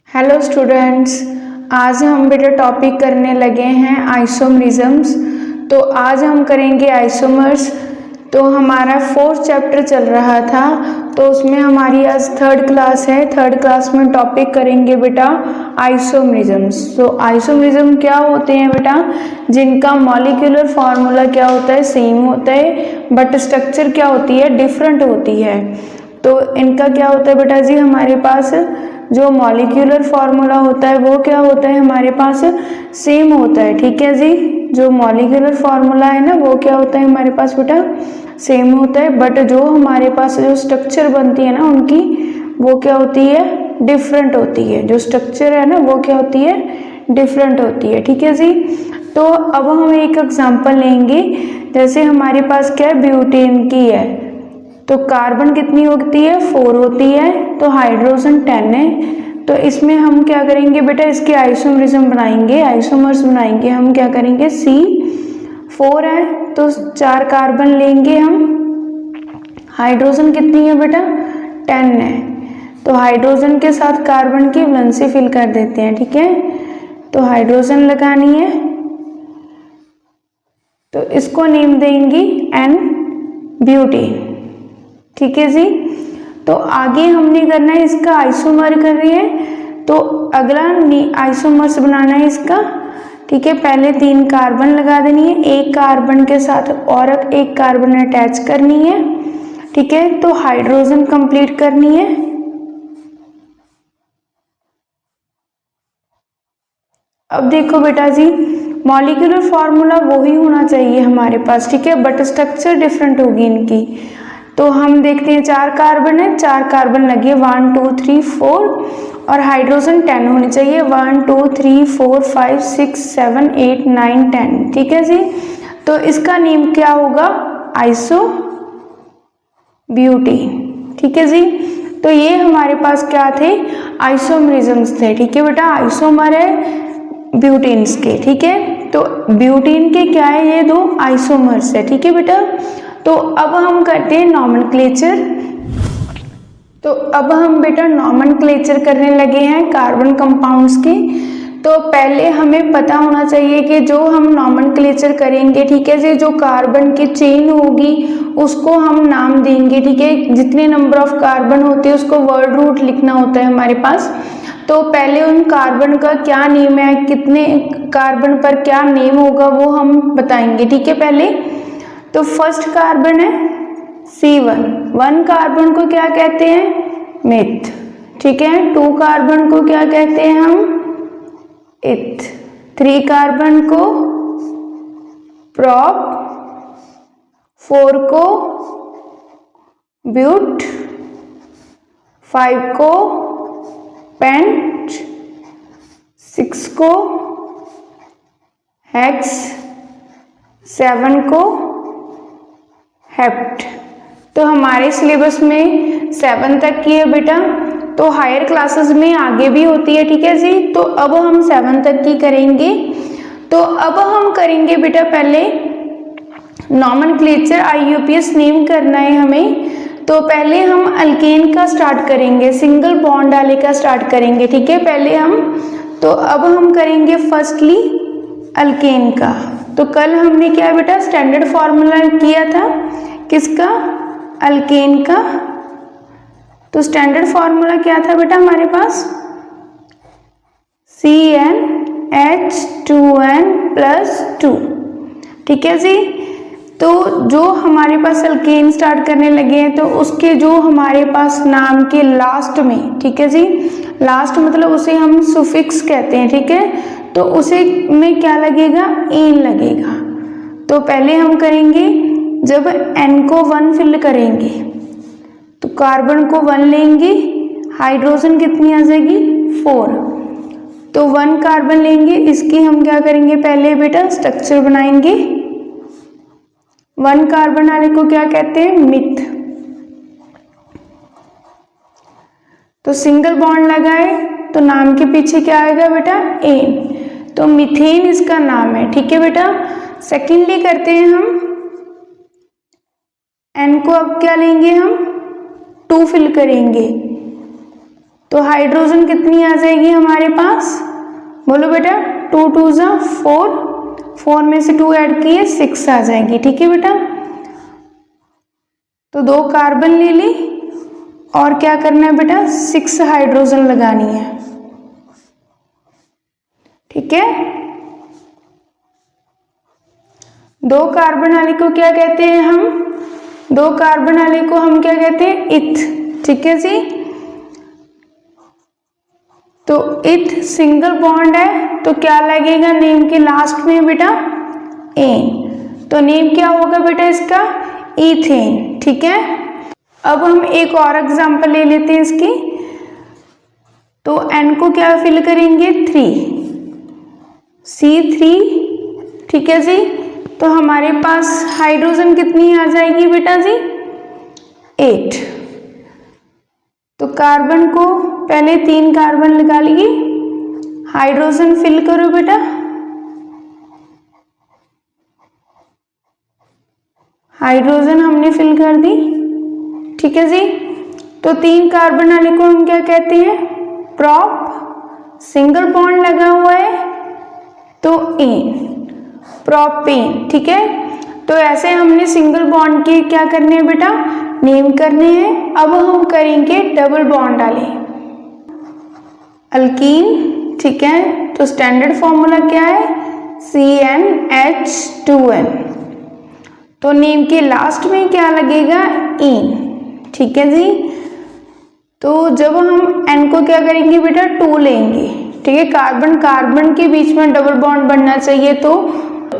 Hello students, आज हम बेटा टॉपिक करने लगे हैं आइसोमरिज्म्स। तो आज हम करेंगे आइसोमर्स। तो हमारा 4th चैप्टर चल रहा था, तो उसमें हमारी आज 3rd क्लास है। 3rd क्लास में टॉपिक करेंगे बेटा आइसोमरिज्म्स। तो आइसोमरिज्म क्या होते हैं बेटा? जिनका मॉलिक्यूलर फार्मूला क्या होता है? सेम होता है, बट स्ट्रक्चर क्या होती है? डिफरेंट होती है। तो इनका क्या होता है बेटा जी? हमारे पास जो मॉलिक्यूलर फार्मूला होता है वो क्या होता है? हमारे पास सेम होता है। ठीक है जी, जो मॉलिक्यूलर फार्मूला है ना वो क्या होता है हमारे पास बेटा? सेम होता है, बट जो हमारे पास जो स्ट्रक्चर बनती है ना उनकी, वो क्या होती है? डिफरेंट होती है। जो स्ट्रक्चर है ना वो क्या होती है? डिफरेंट होती है। ठीक है जी। तो अब हम एक एग्जांपल लेंगे। जैसे हमारे पास क्या है? ब्यूटेन की है, तो कार्बन कितनी होती है? 4 होती है, तो हाइड्रोजन 10 है। तो इसमें हम क्या करेंगे बेटा? इसके आइसोमरिज्म बनाएंगे, आइसोमर्स बनाएंगे। हम क्या करेंगे? C4 है तो 4 कार्बन लेंगे हम। हाइड्रोजन कितनी है बेटा? 10 है, तो हाइड्रोजन के साथ कार्बन की वैलेंसी फिल कर देते हैं। ठीक है, तो हाइड्रोजन लगानी है, तो इसको नेम देंगे N ब्यूटेन। ठीक है जी। तो आगे हमने करना है, इसका आइसोमर कर रही है, तो अगला आइसोमर्स बनाना है इसका। ठीक है, पहले 3 कार्बन लगा देनी है, एक कार्बन के साथ और एक कार्बन अटैच करनी है। ठीक है, तो हाइड्रोजन कंप्लीट करनी है। अब देखो बेटा जी, मॉलिक्यूलर फार्मूला वही होना चाहिए हमारे पास, ठीक है, बट स्ट्रक्चर डिफरेंट होगी इनकी। तो हम देखते हैं 4 कार्बन है, 4 कार्बन लगी है, 1 2 3 4, और हाइड्रोजन 10 होनी चाहिए, 1 2 3 4 5 6 7 8 9 10। ठीक है जी। तो इसका नेम क्या होगा? Iso butane. ठीक है जी। तो ये हमारे पास क्या थे? आइसोमरिज्म्स थे। ठीक है बेटा, आइसोमर है ब्यूटेन्स के। ठीक है, तो ब्यूटेन के क्या है? ये 2 आइसोमर्स है। ठीक है बेटा, तो अब हम करते हैं नॉमेनक्लेचर। तो अब हम बेटा नॉमेनक्लेचर करने लगे हैं कार्बन कंपाउंड्स की। तो पहले हमें पता होना चाहिए कि जो हम नॉमेनक्लेचर करेंगे, ठीक है जी, जो कार्बन की चेन होगी उसको हम नाम देंगे। ठीक है, जितने नंबर ऑफ कार्बन होते हैं उसको वर्ड रूट लिखना होता है हमारे पास। तो पहले उन कार्बन का क्या नेम है, कितने कार्बन पर क्या नेम होगा वो हम बताएंगे। ठीक है, पहले तो फर्स्ट कार्बन है C1, 1 कार्बन को क्या कहते हैं? मिथ। ठीक है, 2 कार्बन को क्या कहते हैं हम? इथ। 3 कार्बन को प्रॉप, 4 को ब्यूट, 5 को पेंट, 6 को हेक्स, 7 को हेप्ट। तो हमारे सिलेबस में 7 तक की है बेटा, तो हायर क्लासेस में आगे भी होती है। ठीक है जी, तो अब हम 7 तक की करेंगे। तो अब हम करेंगे बेटा पहले नॉमेनक्लेचर, IUPAC नेम करना है हमें। तो पहले हम अल्केन का स्टार्ट करेंगे, सिंगल बॉन्ड वाले का स्टार्ट करेंगे। ठीक है, पहले हम, तो अब हम करेंगे फर्स्टली अल्केन का। तो कल हमने क्या बेटा स्टैंडर्ड फार्मूला किया था किसका? अल्केन का। तो स्टैंडर्ड फार्मूला क्या था बेटा हमारे पास? CnH2n+2। ठीक है जी। तो जो हमारे पास अल्केन स्टार्ट करने लगे हैं, तो उसके जो हमारे पास नाम के लास्ट में, ठीक है जी, लास्ट मतलब उसे हम सुफिक्स कहते हैं। ठीक है, तो उसे में क्या लगेगा? एन लगेगा। तो पहले हम करेंगे, जब N को 1 फिल करेंगे तो कार्बन को 1 लेंगे, हाइड्रोजन कितनी आ जाएगी? 4। तो 1 कार्बन लेंगे, इसकी हम क्या करेंगे? पहले बेटा स्ट्रक्चर बनाएंगे। 1 कार्बन वाले को क्या कहते हैं? मिथ। तो सिंगल बॉन्ड लगाए तो नाम के पीछे क्या आएगा बेटा? एन। तो मीथेन इसका नाम है। ठीक है बेटा, सेकेंडली करते हैं हम N को, अब क्या लेंगे हम? 2 फिल करेंगे, तो हाइड्रोजन कितनी आ जाएगी हमारे पास, बोलो बेटा, 2 2 ज़ा 4, 4 में से 2 ऐड किए 6 आ जाएगी। ठीक है बेटा, तो 2 कार्बन ले ली और क्या करना है बेटा, 6 हाइड्रोजन लगानी है। ठीक है, 2 कार्बन वाले को क्या कहते हैं हम, 2 कार्बन वाले को हम क्या कहते हैं, इथ। ठीक है जी, तो इथ सिंगल बॉन्ड है तो क्या लगेगा नेम के लास्ट में बेटा, एन। तो नेम क्या होगा बेटा इसका, इथेन। ठीक है, अब हम एक और एग्जांपल ले लेते हैं इसकी। तो एन को क्या फिल करेंगे, 3, C3। ठीक है जी, तो हमारे पास हाइड्रोजन कितनी आ जाएगी बेटा जी, 8। तो कार्बन को पहले 3 कार्बन लगा लिए, हाइड्रोजन फिल करो बेटा। हाइड्रोजन हमने फिल कर दी। ठीक है जी, तो 3 कार्बन वाले को हम क्या कहते हैं, प्रॉप। सिंगल बॉन्ड लगा हुआ है तो एन, प्रोपेन। ठीक है, तो ऐसे हमने सिंगल बॉन्ड के क्या करने हैं बेटा, नेम करने हैं। अब हम करेंगे डबल बॉन्ड वाले अल्कीन। ठीक है, तो स्टैंडर्ड फॉर्मूला क्या है, CnH2n। तो नेम के लास्ट में क्या लगेगा, इन। ठीक है जी, तो जब हम n को क्या करेंगे बेटा, 2 लेंगे। ठीक है, कार्बन कार्बन के बीच में डबल बॉन्ड बनना चाहिए तो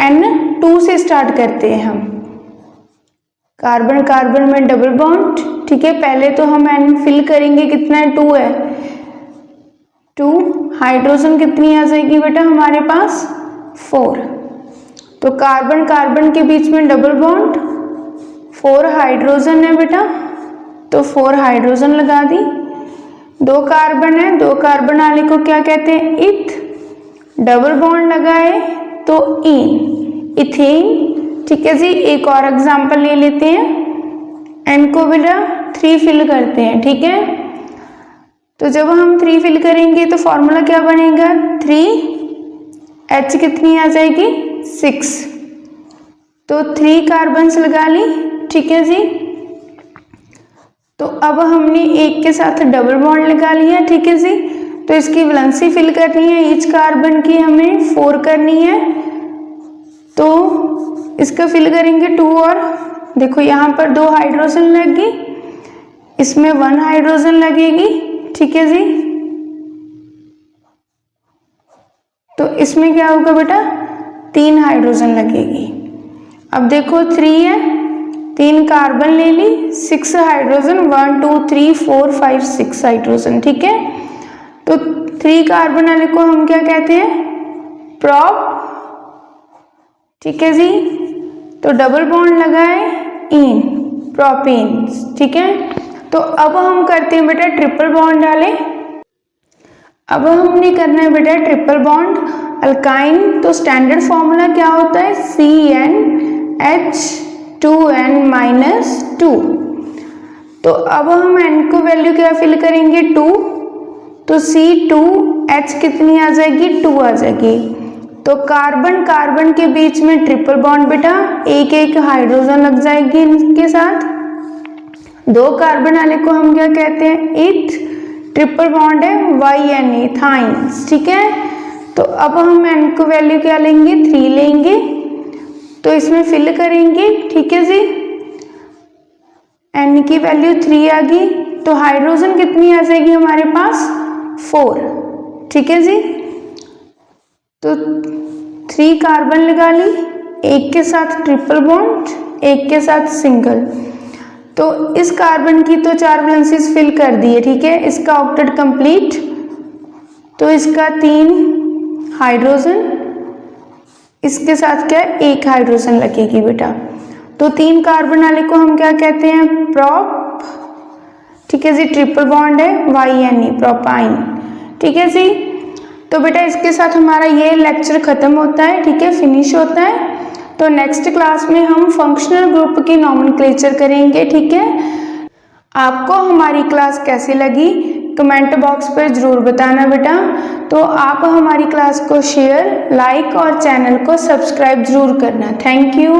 n 2 से स्टार्ट करते हैं हम, कार्बन कार्बन में डबल बॉन्ड। ठीक है, पहले तो हम n फिल करेंगे, कितना है, 2 है, 2। हाइड्रोजन कितनी आ जाएगी बेटा हमारे पास, 4। तो कार्बन कार्बन के बीच में डबल बॉन्ड, 4 हाइड्रोजन है बेटा, तो 4 हाइड्रोजन लगा दी। 2 कार्बन है, 2 कार्बन वाले को क्या कहते हैं, इथ। डबल बॉन्ड लगाए तो इन, इथेन। ठीक है जी, एक और एग्जांपल ले लेते हैं। एन को बेटा 3 फिल करते हैं। ठीक है, तो जब हम 3 फिल करेंगे तो फॉर्मूला क्या बनेगा, 3H कितनी आ जाएगी, 6। तो 3 कार्बन्स लगा ली। ठीक है जी, तो अब हमने एक के साथ डबल बॉन्ड लगा लिया। ठीक है जी, तो इसकी वैलेंसी फिल करनी है, ईच कार्बन की हमें 4 करनी है। तो इसका फिल करेंगे 2, और देखो यहाँ पर 2 हाइड्रोजन लगेगी, इसमें 1 हाइड्रोजन लगेगी। ठीक है जी, तो इसमें क्या होगा बेटा, 3 हाइड्रोजन लगेगी। अब देखो 3 है, 3 कार्बन ले ली, 6 हाइड्रोजन, 1 2 3 4 5 6 हाइड्रोजन। ठीक है, तो 3 कार्बन वाले को हम क्या कहते हैं, प्रॉप। ठीक है जी, तो डबल बॉन्ड लगाए, इन, प्रोपेन। ठीक है, तो अब हम करते हैं बेटा ट्रिपल बॉन्ड वाले। अब हमने करना है बेटा ट्रिपल बॉन्ड अल्काइन। तो स्टैंडर्ड फॉर्मूला क्या होता है, CnH2n-2। तो अब हम n को वैल्यू क्या फिल करेंगे, 2। तो C2H कितनी आ जाएगी, 2 आ जाएगी। तो कार्बन कार्बन के बीच में ट्रिपल बॉन्ड बेटा, एक एक हाइड्रोजन लग जाएगी इनके साथ। 2 कार्बन वाले को हम क्या कहते हैं, इथ। ट्रिपल बॉन्ड है YN, थाइंस। ठीक है, तो अब हम n को वैल्यू क्या लेंगे, 3 लेंगे, तो इसमें फिल करेंगे। ठीक है जी, n की वैल्यू 3 आ गई, तो हाइड्रोजन कितनी आ जाएगी हमारे पास, 4। ठीक है जी, तो 3 कार्बन लगा ली, एक के साथ ट्रिपल बॉन्ड, एक के साथ सिंगल। तो इस कार्बन की तो 4 वैलेंसीज फिल कर दिए। ठीक है, इसका ऑक्टेट कंप्लीट, तो इसका 3 हाइड्रोजन, इसके साथ क्या है, 1 हाइड्रोजन लगेगी बेटा। तो 3 कार्बन वाले को हम क्या कहते हैं, प्रॉप। ठीक है जी, ट्रिपल बॉन्ड है YN, प्रोपाइन। ठीक है जी, तो बेटा इसके साथ हमारा ये लेक्चर खत्म होता है। ठीक है, फिनिश होता है। तो नेक्स्ट क्लास में हम फंक्शनल ग्रुप की नॉमेनक्लेचर करेंगे। ठीक है, आपको हमारी क्लास कैसी लगी कमेंट बॉक्स पर ज़रूर बताना बेटा। तो आप हमारी क्लास को शेयर, लाइक और चैनल को सब्सक्राइब ज़रूर करना। Thank you.